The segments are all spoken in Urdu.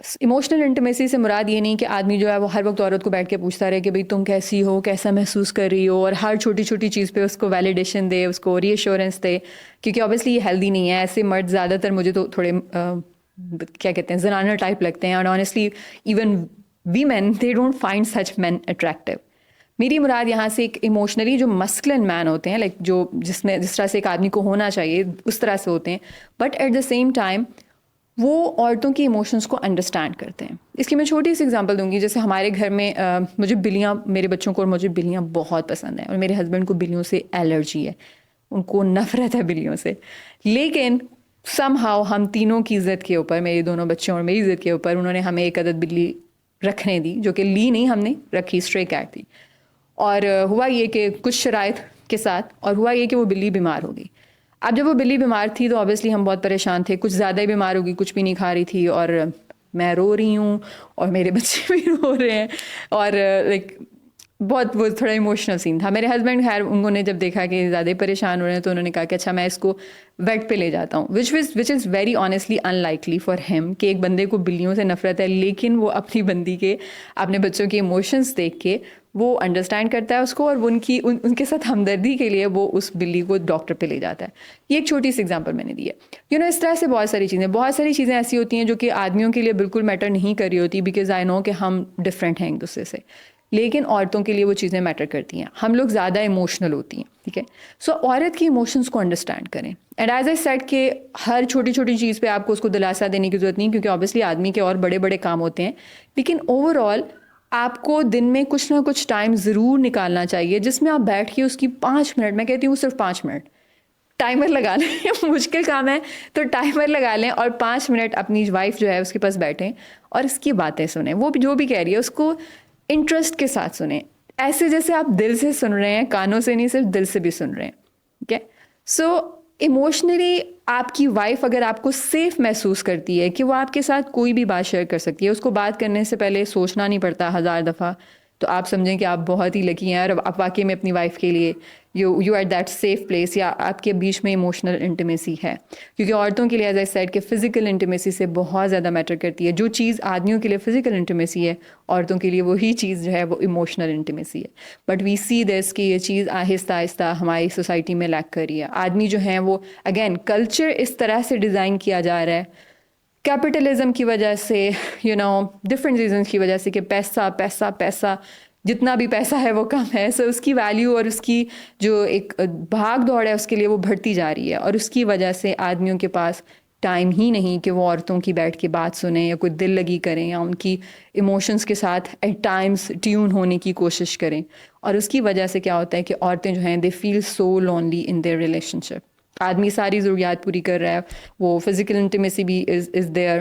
ایموشنل انٹیمیسی سے مراد یہ نہیں کہ آدمی جو ہے وہ ہر وقت عورت کو بیٹھ کے پوچھتا رہے کہ بھئی تم کیسی ہو، کیسا محسوس کر رہی ہو، اور ہر چھوٹی چھوٹی چیز پہ اس کو ویلیڈیشن دے، اس کو ری ایشورنس دے، کیونکہ اوبیسلی یہ ہیلدی نہیں ہے. ایسے مرد زیادہ تر مجھے تو تھوڑے کیا کہتے ہیں زنانہ ٹائپ لگتے ہیں، اور honestly even women they don't find such men attractive. میری مراد یہاں سے ایک ایموشنلی جو مسکلن مین ہوتے ہیں، لائک جو جس طرح سے ایک آدمی کو ہونا چاہیے اس طرح سے ہوتے ہیں، but at the same time وہ عورتوں کی ایموشنس کو انڈرسٹینڈ کرتے ہیں. اس کی میں چھوٹی سی اگزامپل دوں گی. جیسے ہمارے گھر میں مجھے بلیاں، میرے بچوں کو اور مجھے بلیاں بہت پسند ہیں، اور میرے ہسبینڈ کو بلیوں سے الرجی ہے، ان کو نفرت ہے بلیوں سے. لیکن سم ہاؤ ہم تینوں کی ضد کے اوپر، میرے دونوں بچوں اور میری ضد کے اوپر، انہوں نے ہمیں ایک عدد بلی رکھنے دی، جو کہ لی نہیں، ہم نے رکھی، اسٹرے کیٹ تھی. اور ہوا یہ کہ کچھ شرائط کے ساتھ، اور ہوا یہ کہ وہ بلی بیمار ہو گئی. اب جب وہ بلی بیمار تھی تو اوبیسلی ہم بہت پریشان تھے، کچھ زیادہ ہی بیمار ہو گئی، کچھ بھی نہیں کھا رہی تھی، اور میں رو رہی ہوں اور میرے بچے بھی رو رہے ہیں، اور لائک بہت وہ تھوڑا ایموشنل سین تھا. میرے ہسبینڈ خیر انہوں نے جب دیکھا کہ زیادہ پریشان ہو رہے ہیں تو انہوں نے کہا کہ اچھا میں اس کو ویٹ پہ لے جاتا ہوں، which is very honestly unlikely for him, کہ ایک بندے کو بلیوں سے نفرت ہے لیکن وہ اپنی بندی کے، اپنے بچوں کے ایموشنس دیکھ کے وہ انڈرسٹینڈ کرتا ہے اس کو، اور وہ ان کے ساتھ ہمدردی کے لیے وہ اس بلی کو ڈاکٹر پہ لے جاتا ہے. یہ ایک چھوٹی سی ایگزامپل میں نے دی ہے. اس طرح سے بہت ساری چیزیں ایسی ہوتی ہیں جو کہ آدمیوں کے لیے بالکل میٹر نہیں کر رہی ہوتی، بیکاز آئی نو کہ ہم ڈفرینٹ ہیں ایک دوسرے سے، لیکن عورتوں کے لیے وہ چیزیں میٹر کرتی ہیں. ہم لوگ زیادہ ایموشنل ہوتی ہیں، ٹھیک ہے. سو عورت کی ایموشنس کو انڈرسٹینڈ کریں. اینڈ ایز اے سیڈ کہ ہر چھوٹی چھوٹی چیز پہ آپ کو اس کو دلاسا دینے کی ضرورت نہیں، کیونکہ آبویسلی آدمی کے اور بڑے بڑے کام ہوتے ہیں، لیکن اوور آل آپ کو دن میں کچھ نہ کچھ ٹائم ضرور نکالنا چاہیے جس میں آپ بیٹھ کے اس کی 5 منٹ، میں کہتی ہوں صرف 5 منٹ ٹائمر لگا لیں. مشکل کام ہے تو ٹائمر لگا لیں، اور 5 منٹ اپنی وائف جو ہے اس کے پاس بیٹھیں اور اس کی باتیں سنیں. وہ جو بھی کہہ رہی ہے اس کو انٹرسٹ کے ساتھ سنیں، ایسے جیسے آپ دل سے سن رہے ہیں، کانوں سے نہیں، صرف دل سے بھی سن رہے ہیں. ٹھیک ہے. سو ایموشنلی آپ کی وائف اگر آپ کو سیف محسوس کرتی ہے کہ وہ آپ کے ساتھ کوئی بھی بات شیئر کر سکتی ہے، اس کو بات کرنے سے پہلے سوچنا نہیں پڑتا 1000 دفعہ، تو آپ سمجھیں کہ آپ بہت ہی لکی ہیں، اور آپ واقعی میں اپنی وائف کے لیے you at that safe place, یا آپ کے بیچ میں ایموشنل انٹیمیسی ہے. کیونکہ عورتوں کے لیے ایز آئی سیڈ کہ فزیکل انٹیمیسی سے بہت زیادہ میٹر کرتی ہے. جو چیز آدمیوں کے لیے فزیکل انٹیمیسی ہے، عورتوں کے لیے وہی چیز جو ہے وہ ایموشنل انٹیمیسی ہے. بٹ وی سی دس کہ یہ چیز آہستہ آہستہ ہماری سوسائٹی میں لیک کر رہی ہے. آدمی جو ہیں وہ اگین کلچر اس طرح سے ڈیزائن کیا جا رہا ہے کیپٹلزم کی وجہ سے، ڈفرینٹ ریزنس کی وجہ سے، کہ پیسہ پیسہ پیسہ، جتنا بھی پیسہ ہے وہ کم ہے. سو اس کی ویلیو اور اس کی جو ایک بھاگ دوڑ ہے اس کے لیے وہ بڑھتی جا رہی ہے، اور اس کی وجہ سے آدمیوں کے پاس ٹائم ہی نہیں کہ وہ عورتوں کی بیٹھ کے بات سنیں، یا کوئی دل لگی کریں، یا ان کی ایموشنس کے ساتھ ایٹ ٹائمس ٹیون ہونے کی کوشش کریں. اور اس کی وجہ سے کیا ہوتا ہے کہ عورتیں جو ہیں دے فیل سو لونلی ان دیئر ریلیشن شپ. آدمی ساری ضروریات پوری کر رہا ہے، وہ فزیکل انٹیمیسی بھی از دیئر،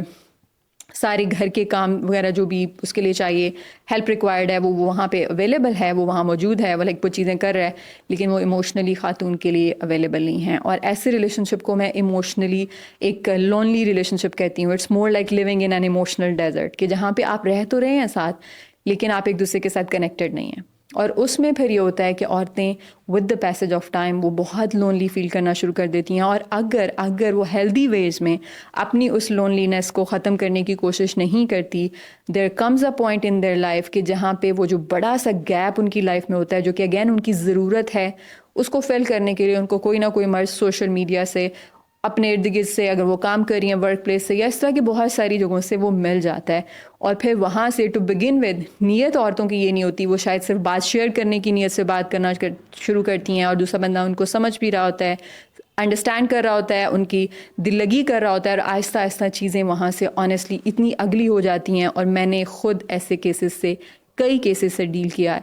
سارے گھر کے کام وغیرہ جو بھی اس کے لیے چاہیے، ہیلپ ریکوائرڈ ہے، وہ وہاں پہ اویلیبل ہے، وہ وہاں موجود ہے، وہ لائک وہ چیزیں کر رہا ہے، لیکن وہ ایموشنلی خاتون کے لیے اویلیبل نہیں ہیں. اور ایسے ریلیشن شپ کو میں ایموشنلی ایک لونلی ریلیشن شپ کہتی ہوں. It's more like living in an emotional desert, کہ جہاں پہ آپ رہ تو رہے ہیں ساتھ، لیکن آپ ایک دوسرے کے ساتھ کنیکٹڈ نہیں ہیں. اور اس میں پھر یہ ہوتا ہے کہ عورتیں with the passage of time وہ بہت لونلی فیل کرنا شروع کر دیتی ہیں. اور اگر وہ ہیلدی ویز میں اپنی اس لونلینس کو ختم کرنے کی کوشش نہیں کرتی، there comes a point in their life کہ جہاں پہ وہ جو بڑا سا گیپ ان کی لائف میں ہوتا ہے، جو کہ اگین ان کی ضرورت ہے، اس کو فل کرنے کے لیے ان کو کوئی نہ کوئی مرض سوشل میڈیا سے، اپنے ارد گرد سے، اگر وہ کام کر رہی ہیں ورک پلیس سے، یا اس طرح کی بہت ساری جگہوں سے وہ مل جاتا ہے. اور پھر وہاں سے ٹو بگن ود نیت عورتوں کی یہ نہیں ہوتی، وہ شاید صرف بات شیئر کرنے کی نیت سے بات کرنا شروع کرتی ہیں، اور دوسرا بندہ ان کو سمجھ بھی رہا ہوتا ہے، انڈرسٹینڈ کر رہا ہوتا ہے، ان کی دل لگی کر رہا ہوتا ہے، اور آہستہ آہستہ چیزیں وہاں سے آنیسٹلی اتنی اگلی ہو جاتی ہیں. اور میں نے خود ایسے کئی کیسز سے ڈیل کیا ہے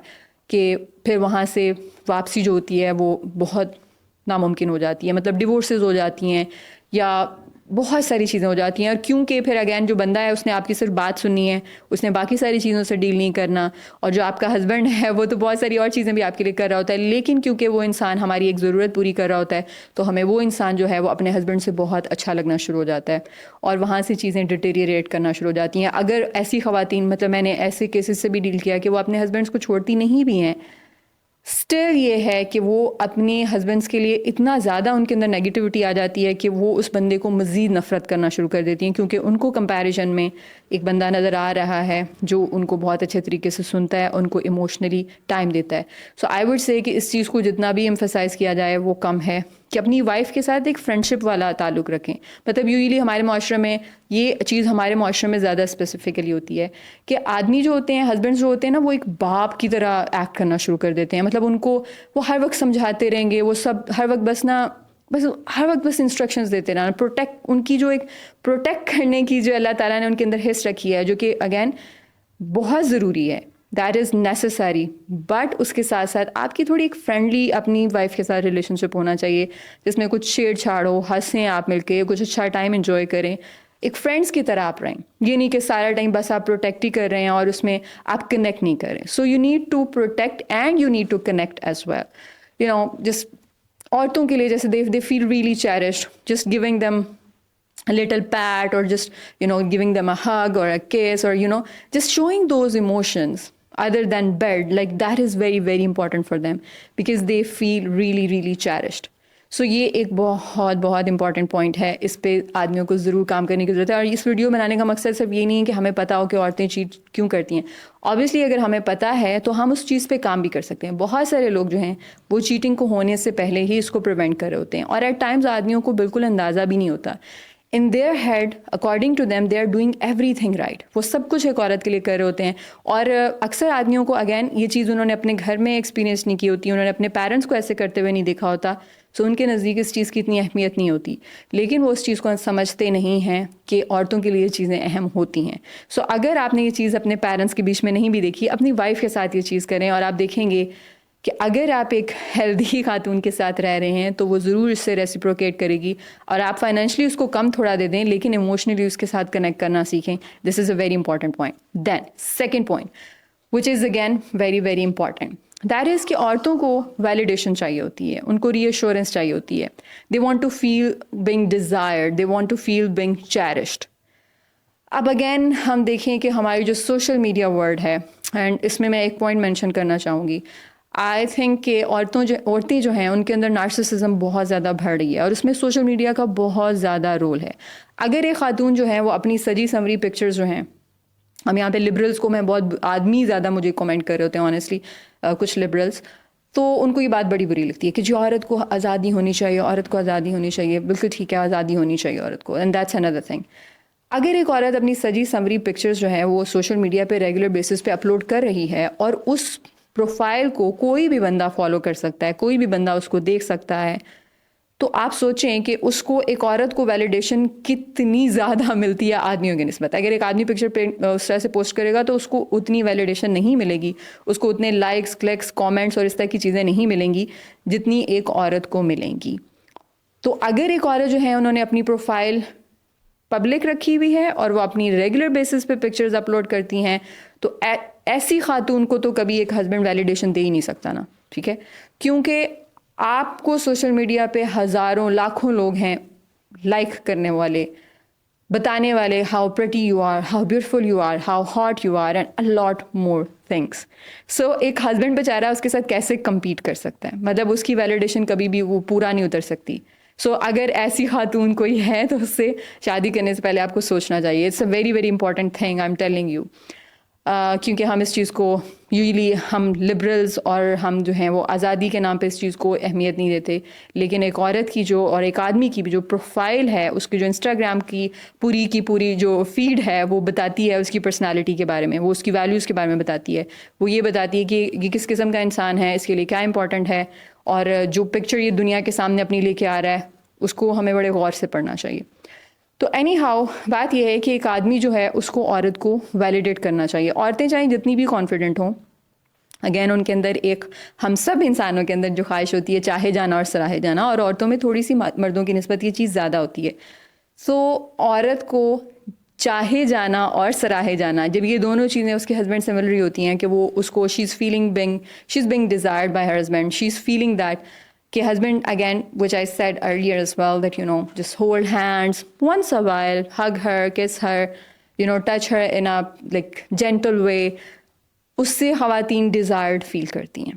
کہ پھر وہاں سے واپسی جو ہوتی ہے وہ بہت ناممکن ہو جاتی ہے. مطلب ڈیورسز ہو جاتی ہیں، یا بہت ساری چیزیں ہو جاتی ہیں. اور کیونکہ پھر اگین جو بندہ ہے اس نے آپ کی صرف بات سننی ہے، اس نے باقی ساری چیزوں سے ڈیل نہیں کرنا. اور جو آپ کا ہسبینڈ ہے وہ تو بہت ساری اور چیزیں بھی آپ کے لیے کر رہا ہوتا ہے، لیکن کیونکہ وہ انسان ہماری ایک ضرورت پوری کر رہا ہوتا ہے، تو ہمیں وہ انسان جو ہے وہ اپنے ہسبینڈ سے بہت اچھا لگنا شروع ہو جاتا ہے، اور وہاں سے چیزیں ڈیٹیریٹ کرنا شروع ہو جاتی ہیں. اگر ایسی خواتین، مطلب میں نے ایسے کیسز سے بھی ڈیل کیا کہ وہ اپنے ہسبینڈس کو چھوڑتی نہیں بھی ہیں، اسٹل یہ ہے کہ وہ اپنے ہسبینڈس کے لیے اتنا زیادہ ان کے اندر نیگیٹیوٹی آ جاتی ہے کہ وہ اس بندے کو مزید نفرت کرنا شروع کر دیتی ہیں، کیونکہ ان کو کمپیریزن میں ایک بندہ نظر آ رہا ہے جو ان کو بہت اچھے طریقے سے سنتا ہے، ان کو ایموشنلی ٹائم دیتا ہے. سو آئی وڈ سے کہ اس چیز کو جتنا بھی ایمفسائز کیا جائے وہ کم ہے، کہ اپنی وائف کے ساتھ ایک فرینڈشپ والا تعلق رکھیں. مطلب یوزلی ہمارے معاشرے میں یہ چیز ہمارے معاشرے میں زیادہ اسپیسیفکلی ہوتی ہے کہ آدمی جو ہوتے ہیں، ہسبینڈ جو ہوتے ہیں نا، وہ ایک باپ کی طرح ایکٹ کرنا شروع کر دیتے ہیں. مطلب ان کو وہ ہر وقت سمجھاتے رہیں گے، وہ سب ہر وقت بس ہر وقت بس انسٹرکشنز دیتے رہنا، پروٹیکٹ ان کی جو ایک پروٹیکٹ کرنے کی جو اللہ تعالیٰ نے ان کے اندر حص رکھی ہے، جو کہ اگین بہت ضروری ہے، دیٹ از نیسسری. بٹ اس کے ساتھ ساتھ آپ کی تھوڑی ایک فرینڈلی اپنی وائف کے ساتھ ریلیشن شپ ہونا چاہیے، جس میں کچھ چھیڑ چھاڑ ہو، ہنسیں آپ مل کے، کچھ اچھا ٹائم انجوائے کریں، ایک فرینڈس کی طرح آپ رہیں. یہ نہیں کہ سارا ٹائم بس آپ پروٹیکٹ ہی کر رہے ہیں اور اس میں آپ کنیکٹ نہیں کر رہے. So you need to protect and you need to connect as well. You know جس عورتوں کے لیے جیسے they feel really cherished, just giving them a little pat or just giving them a hug or a kiss or just showing those emotions other than bed, like that is very very important for them because they feel really really cherished. سو یہ ایک بہت بہت امپورٹنٹ پوائنٹ ہے، اس پہ آدمیوں کو ضرور کام کرنے کی ضرورت ہے. اور اس ویڈیو بنانے کا مقصد صرف یہ نہیں ہے کہ ہمیں پتہ ہو کہ عورتیں چیٹ کیوں کرتی ہیں. آبویسلی اگر ہمیں پتہ ہے تو ہم اس چیز پہ کام بھی کر سکتے ہیں. بہت سارے لوگ جو ہیں وہ چیٹنگ کو ہونے سے پہلے ہی اس کو پریونٹ کر رہے ہوتے ہیں، اور ایٹ ٹائمز آدمیوں کو بالکل اندازہ بھی نہیں ہوتا. In their head according to them they are doing everything right. وہ سب کچھ ایک عورت کے لیے کر رہے ہوتے ہیں. اور اکثر آدمیوں کو اگین یہ چیز انہوں نے اپنے گھر میں ایکسپیرینس نہیں کی ہوتی، انہوں نے اپنے پیرنٹس کو ایسے کرتے ہوئے نہیں دیکھا ہوتا، سو ان کے نزدیک اس چیز کی اتنی اہمیت نہیں ہوتی. لیکن وہ اس چیز کو سمجھتے نہیں ہیں کہ عورتوں کے لیے یہ چیزیں اہم ہوتی ہیں. سو اگر آپ نے یہ چیز اپنے پیرنٹس کے بیچ میں نہیں بھی دیکھی، اپنی وائف کے ساتھ یہ چیز کریں، اور آپ دیکھیں گے کہ اگر آپ ایک ہیلدی خاتون کے ساتھ رہ رہے ہیں تو وہ ضرور اس سے ریسیپروکیٹ کرے گی. اور آپ فائنینشلی اس کو کم تھوڑا دے دیں لیکن ایموشنلی اس کے ساتھ کنیکٹ کرنا سیکھیں. This is a very important point. Then second point which is again very very important, that is کہ عورتوں کو ویلیڈیشن چاہیے ہوتی ہے، ان کو ری ایشورنس چاہیے ہوتی ہے. They want to feel being desired, they want to feel being cherished. اب اگین ہم دیکھیں کہ ہماری جو سوشل میڈیا ورلڈ ہے، اینڈ اس میں ایک پوائنٹ مینشن کرنا چاہوں گی. آئی تھنک کہ عورتیں جو ہیں ان کے اندر نارسسزم بہت زیادہ بڑھ رہی ہے، اور اس میں سوشل میڈیا کا بہت زیادہ رول ہے. اگر ایک خاتون جو ہے وہ اپنی سجی سنوری پکچرز جو ہیں، ہم یہاں پہ لبرلس کو میں بہت آدمی زیادہ مجھے کمنٹ کر رہے ہوتے ہیں آنیسٹلی، کچھ لبرلس، تو ان کو یہ بات بڑی بری لگتی ہے کہ جو عورت کو آزادی ہونی چاہیے، عورت کو آزادی ہونی چاہیے. بالکل ٹھیک ہے، آزادی ہونی چاہیے عورت کو، اینڈ دیٹس اندر تھنگ. اگر ایک عورت اپنی سجی سنوری پکچرز جو ہے وہ سوشل میڈیا پہ ریگولر بیسس پہ اپلوڈ کر رہی ہے، اور اس پروفائل کو کوئی بھی بندہ فالو کر سکتا ہے، کوئی بھی بندہ اس کو دیکھ سکتا ہے، تو آپ سوچیں کہ اس کو ایک عورت کو ویلیڈیشن کتنی زیادہ ملتی ہے آدمیوں کی نسبت. اگر ایک آدمی پکچر پہ اس طرح سے پوسٹ کرے گا تو اس کو اتنی ویلیڈیشن نہیں ملے گی، اس کو اتنے لائکس، کلکس، کامنٹس اور اس طرح کی چیزیں نہیں ملیں گی جتنی ایک عورت کو ملیں گی. تو اگر ایک عورت جو ہے انہوں نے اپنی پروفائل پبلک رکھی ہوئی ہے اور وہ اپنی ریگولر بیسس پہ پکچرز اپلوڈ کرتی ہیں، تو ایسی خاتون کو تو کبھی ایک ہسبینڈ ویلیڈیشن دے ہی نہیں سکتا نا. ٹھیک ہے، کیونکہ آپ کو سوشل میڈیا پہ ہزاروں لاکھوں لوگ ہیں لائک کرنے والے، بتانے والے how pretty you are, how beautiful you are, how hot you are, and a lot more things. So ایک ہسبینڈ بیچارہ اس کے ساتھ کیسے کمپیٹ کر سکتا ہے؟ مطلب اس کی ویلیڈیشن کبھی بھی وہ پورا نہیں اتر سکتی. سو اگر ایسی خاتون کوئی ہے تو اس سے شادی کرنے سے پہلے آپ کو سوچنا چاہیے. It's a very very important thing, I am telling you. کیونکہ ہم اس چیز کو یوزلی ہم لبرلز اور ہم جو ہیں وہ آزادی کے نام پہ اس چیز کو اہمیت نہیں دیتے، لیکن ایک عورت کی جو اور ایک آدمی کی بھی جو پروفائل ہے، اس کی جو انسٹاگرام کی پوری جو فیڈ ہے وہ بتاتی ہے اس کی پرسنالٹی کے بارے میں، وہ اس کی ویلیوز کے بارے میں بتاتی ہے. وہ یہ بتاتی ہے کہ یہ کس قسم کا انسان ہے، اس کے لیے کیا امپورٹنٹ ہے، اور جو پکچر یہ دنیا کے سامنے اپنی لے کے آ رہا ہے اس کو ہمیں بڑے غور سے پڑھنا چاہیے. تو اینی ہاؤ بات یہ ہے کہ ایک آدمی جو ہے اس کو عورت کو ویلیڈیٹ کرنا چاہیے. عورتیں چاہیں جتنی بھی کانفیڈنٹ ہوں، اگین ان کے اندر ایک، ہم سب انسانوں کے اندر جو خواہش ہوتی ہے چاہے جانا اور سراہے جانا، اور عورتوں میں تھوڑی سی مردوں کی نسبت یہ چیز زیادہ ہوتی ہے. سو عورت کو چاہے جانا اور سراہے جانا، جب یہ دونوں چیزیں اس کے ہسبینڈ سے مل رہی ہوتی ہیں کہ وہ اس کو she is being desired by her husband, she is feeling that کہ husband again, which I said earlier as well, that just hold hands once a while, hug her, kiss her, touch her in a like gentle way, اس سے خواتین ڈیزائرڈ فیل کرتی ہیں.